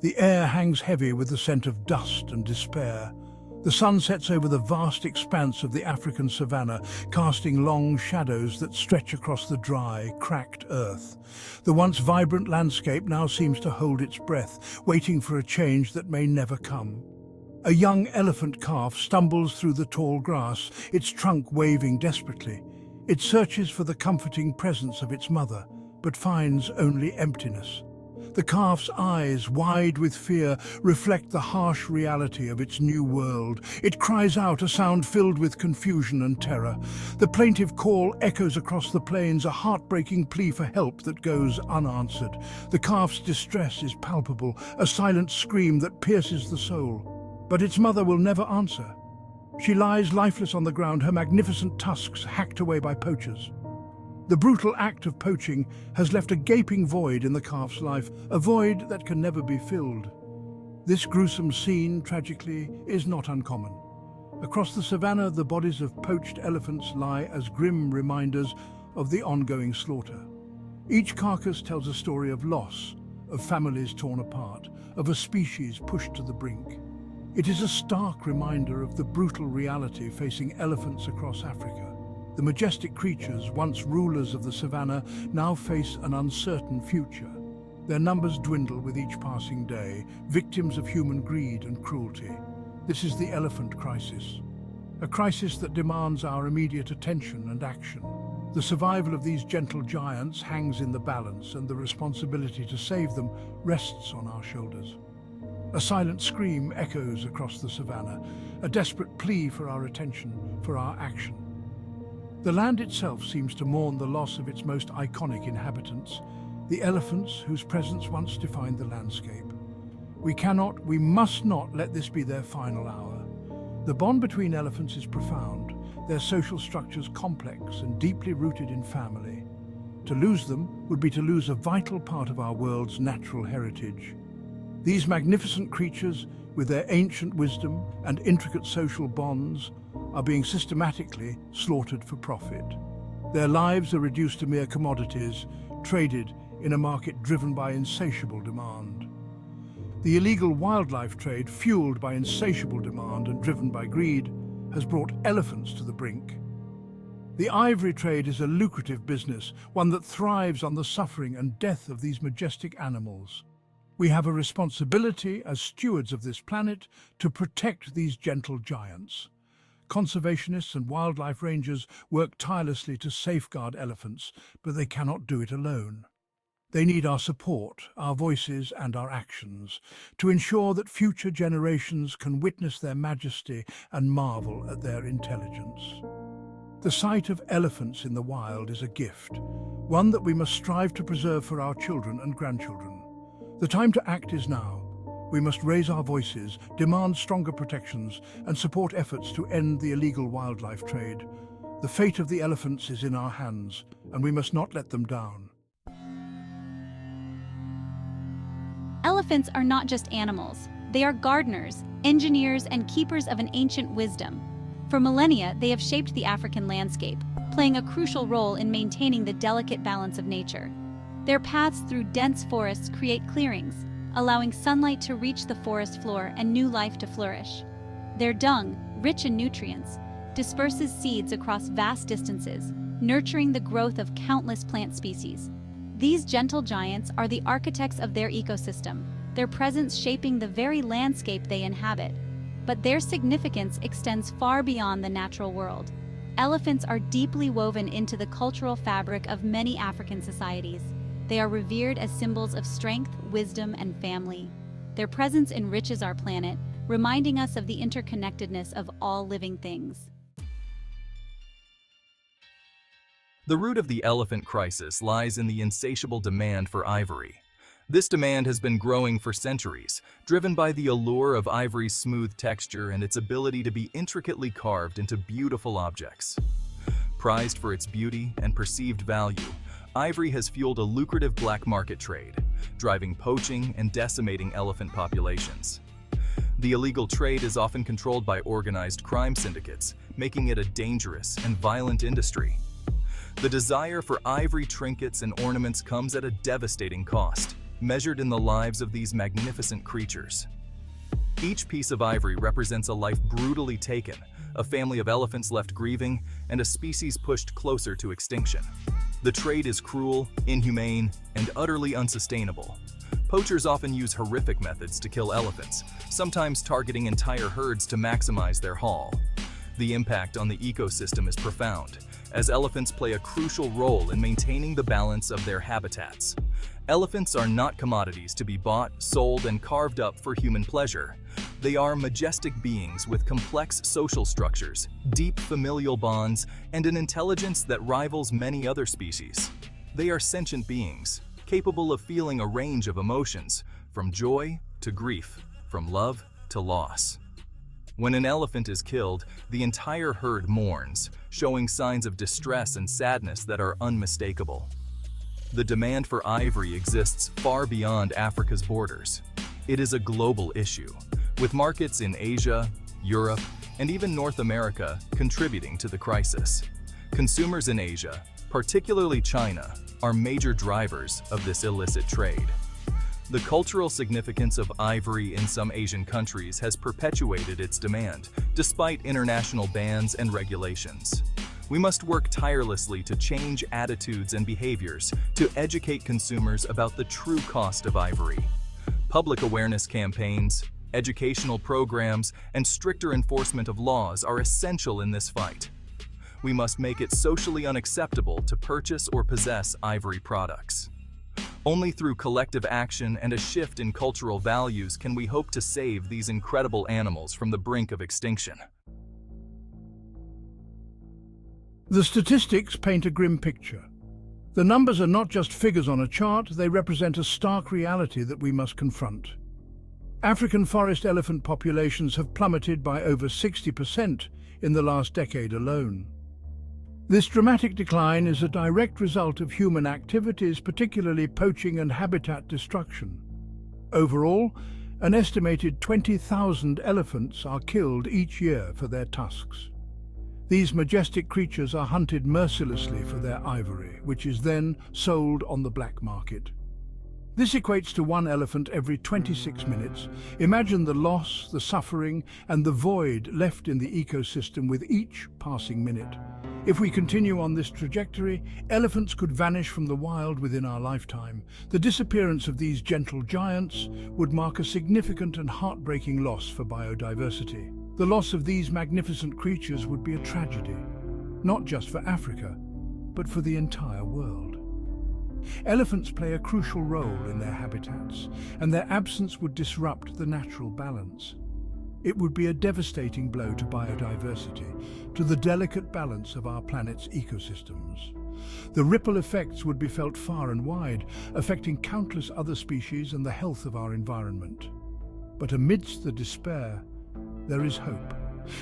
The air hangs heavy with the scent of dust and despair. The sun sets over the vast expanse of the African savanna, casting long shadows that stretch across the dry, cracked earth. The once vibrant landscape now seems to hold its breath, waiting for a change that may never come. A young elephant calf stumbles through the tall grass, its trunk waving desperately. It searches for the comforting presence of its mother, but finds only emptiness. The calf's eyes, wide with fear, reflect the harsh reality of its new world. It cries out, a sound filled with confusion and terror. The plaintive call echoes across the plains, a heartbreaking plea for help that goes unanswered. The calf's distress is palpable, a silent scream that pierces the soul. But its mother will never answer. She lies lifeless on the ground, her magnificent tusks hacked away by poachers. The brutal act of poaching has left a gaping void in the calf's life, a void that can never be filled. This gruesome scene, tragically, is not uncommon. Across the savannah, the bodies of poached elephants lie as grim reminders of the ongoing slaughter. Each carcass tells a story of loss, of families torn apart, of a species pushed to the brink. It is a stark reminder of the brutal reality facing elephants across Africa. The majestic creatures, once rulers of the savannah, now face an uncertain future. Their numbers dwindle with each passing day, victims of human greed and cruelty. This is the elephant crisis, a crisis that demands our immediate attention and action. The survival of these gentle giants hangs in the balance, and the responsibility to save them rests on our shoulders. A silent scream echoes across the savannah, a desperate plea for our attention, for our action. The land itself seems to mourn the loss of its most iconic inhabitants, the elephants whose presence once defined the landscape. We must not let this be their final hour. The bond between elephants is profound, their social structures complex and deeply rooted in family. To lose them would be to lose a vital part of our world's natural heritage. These magnificent creatures, with their ancient wisdom and intricate social bonds, are being systematically slaughtered for profit. Their lives are reduced to mere commodities, traded in a market driven by insatiable demand. The illegal wildlife trade, fueled by insatiable demand and driven by greed, has brought elephants to the brink. The ivory trade is a lucrative business, one that thrives on the suffering and death of these majestic animals. We have a responsibility as stewards of this planet to protect these gentle giants. Conservationists and wildlife rangers work tirelessly to safeguard elephants, but they cannot do it alone. They need our support, our voices and our actions, to ensure that future generations can witness their majesty and marvel at their intelligence. The sight of elephants in the wild is a gift, one that we must strive to preserve for our children and grandchildren. The time to act is now. We must raise our voices, demand stronger protections, and support efforts to end the illegal wildlife trade. The fate of the elephants is in our hands, and we must not let them down. Elephants are not just animals. They are gardeners, engineers, and keepers of an ancient wisdom. For millennia, they have shaped the African landscape, playing a crucial role in maintaining the delicate balance of nature. Their paths through dense forests create clearings, allowing sunlight to reach the forest floor and new life to flourish. Their dung, rich in nutrients, disperses seeds across vast distances, nurturing the growth of countless plant species. These gentle giants are the architects of their ecosystem, their presence shaping the very landscape they inhabit. But their significance extends far beyond the natural world. Elephants are deeply woven into the cultural fabric of many African societies. They are revered as symbols of strength, wisdom, and family. Their presence enriches our planet, reminding us of the interconnectedness of all living things. The root of the elephant crisis lies in the insatiable demand for ivory. This demand has been growing for centuries, driven by the allure of ivory's smooth texture and its ability to be intricately carved into beautiful objects. Prized for its beauty and perceived value, ivory has fueled a lucrative black market trade, driving poaching and decimating elephant populations. The illegal trade is often controlled by organized crime syndicates, making it a dangerous and violent industry. The desire for ivory trinkets and ornaments comes at a devastating cost. measured in the lives of these magnificent creatures. Each piece of ivory represents a life brutally taken, a family of elephants left grieving, and a species pushed closer to extinction. The trade is cruel, inhumane, and utterly unsustainable. Poachers often use horrific methods to kill elephants, sometimes targeting entire herds to maximize their haul. The impact on the ecosystem is profound, as elephants play a crucial role in maintaining the balance of their habitats. Elephants are not commodities to be bought, sold, and carved up for human pleasure. They are majestic beings with complex social structures, deep familial bonds, and an intelligence that rivals many other species. They are sentient beings, capable of feeling a range of emotions, from joy to grief, from love to loss. When an elephant is killed, the entire herd mourns, showing signs of distress and sadness that are unmistakable. The demand for ivory exists far beyond Africa's borders. It is a global issue, with markets in Asia, Europe, and even North America contributing to the crisis. Consumers in Asia, particularly China, are major drivers of this illicit trade. The cultural significance of ivory in some Asian countries has perpetuated its demand, despite international bans and regulations. We must work tirelessly to change attitudes and behaviors to educate consumers about the true cost of ivory. Public awareness campaigns, educational programs, and stricter enforcement of laws are essential in this fight. We must make it socially unacceptable to purchase or possess ivory products. Only through collective action and a shift in cultural values can we hope to save these incredible animals from the brink of extinction. The statistics paint a grim picture. The numbers are not just figures on a chart, they represent a stark reality that we must confront. African forest elephant populations have plummeted by over 60% in the last decade alone. This dramatic decline is a direct result of human activities, particularly poaching and habitat destruction. Overall, an estimated 20,000 elephants are killed each year for their tusks. These majestic creatures are hunted mercilessly for their ivory, which is then sold on the black market. This equates to one elephant every 26 minutes. Imagine the loss, the suffering, and the void left in the ecosystem with each passing minute. If we continue on this trajectory, elephants could vanish from the wild within our lifetime. The disappearance of these gentle giants would mark a significant and heartbreaking loss for biodiversity. The loss of these magnificent creatures would be a tragedy, not just for Africa, but for the entire world. Elephants play a crucial role in their habitats, and their absence would disrupt the natural balance. It would be a devastating blow to biodiversity, to the delicate balance of our planet's ecosystems. The ripple effects would be felt far and wide, affecting countless other species and the health of our environment. But amidst the despair, there is hope.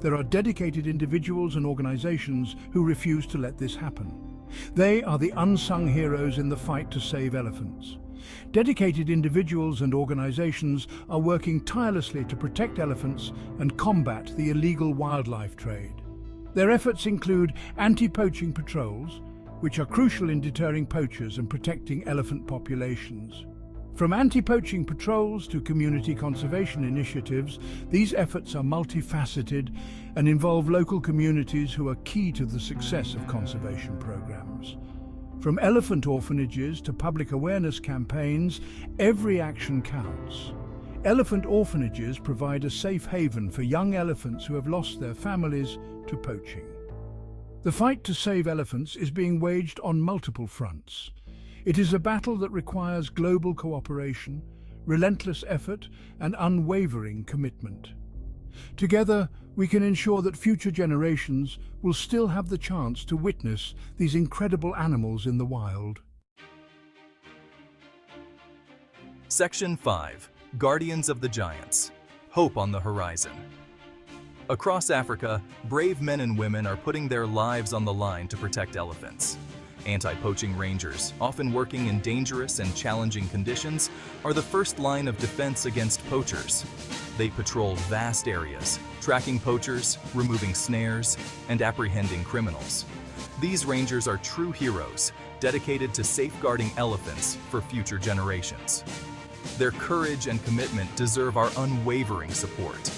There are dedicated individuals and organizations who refuse to let this happen. They are the unsung heroes in the fight to save elephants. Dedicated individuals and organizations are working tirelessly to protect elephants and combat the illegal wildlife trade. Their efforts include anti-poaching patrols, which are crucial in deterring poachers and protecting elephant populations. From anti-poaching patrols to community conservation initiatives, these efforts are multifaceted and involve local communities who are key to the success of conservation programs. From elephant orphanages to public awareness campaigns, every action counts. Elephant orphanages provide a safe haven for young elephants who have lost their families to poaching. The fight to save elephants is being waged on multiple fronts. It is a battle that requires global cooperation, relentless effort, and unwavering commitment. Together, we can ensure that future generations will still have the chance to witness these incredible animals in the wild. Section 5. Guardians of the Giants. Hope on the horizon. Across Africa, brave men and women are putting their lives on the line to protect elephants. Anti-poaching rangers, often working in dangerous and challenging conditions, are the first line of defense against poachers. They patrol vast areas, tracking poachers, removing snares, and apprehending criminals. These rangers are true heroes, dedicated to safeguarding elephants for future generations. Their courage and commitment deserve our unwavering support.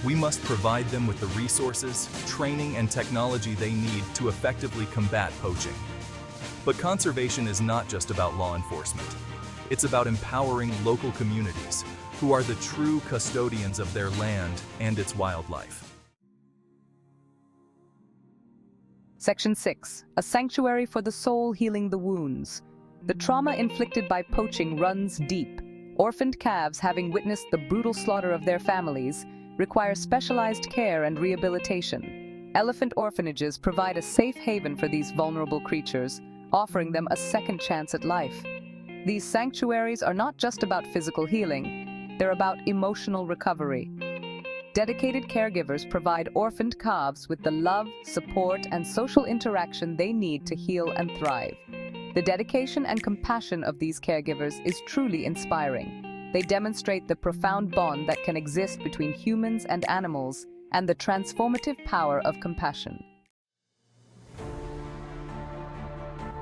We must provide them with the resources, training, and technology they need to effectively combat poaching. But conservation is not just about law enforcement. It's about empowering local communities who are the true custodians of their land and its wildlife. Section 6. A sanctuary for the soul healing the wounds. The trauma inflicted by poaching runs deep. Orphaned calves, having witnessed the brutal slaughter of their families, require specialized care and rehabilitation. Elephant orphanages provide a safe haven for these vulnerable creatures, offering them a second chance at life. These sanctuaries are not just about physical healing, they're about emotional recovery. Dedicated caregivers provide orphaned calves with the love, support, and social interaction they need to heal and thrive. The dedication and compassion of these caregivers is truly inspiring. They demonstrate the profound bond that can exist between humans and animals and the transformative power of compassion.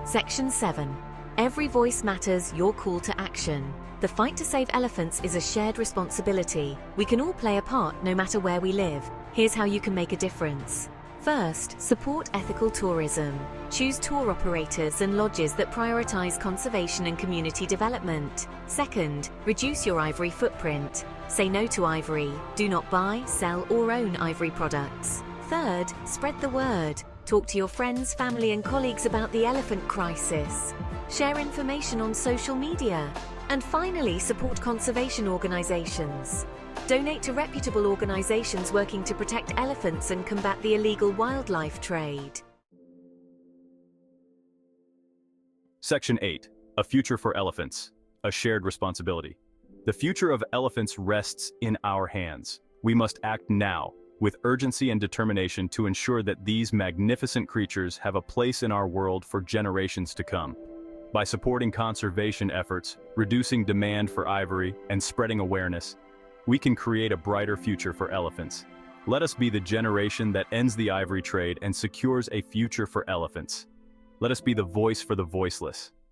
Section 7. Every voice matters, your call to action. The fight to save elephants is a shared responsibility. We can all play a part no matter where we live. Here's how you can make a difference. First, support ethical tourism. Choose tour operators and lodges that prioritize conservation and community development. Second, reduce your ivory footprint. Say no to ivory. Do not buy, sell, or own ivory products. Third, spread the word. Talk to your friends, family, and colleagues about the elephant crisis. Share information on social media. And finally, support conservation organizations. Donate to reputable organizations working to protect elephants and combat the illegal wildlife trade. Section 8. A future for elephants. A shared responsibility. The future of elephants rests in our hands. We must act now, with urgency and determination, to ensure that these magnificent creatures have a place in our world for generations to come. By supporting conservation efforts, reducing demand for ivory, and spreading awareness, we can create a brighter future for elephants. Let us be the generation that ends the ivory trade and secures a future for elephants. Let us be the voice for the voiceless.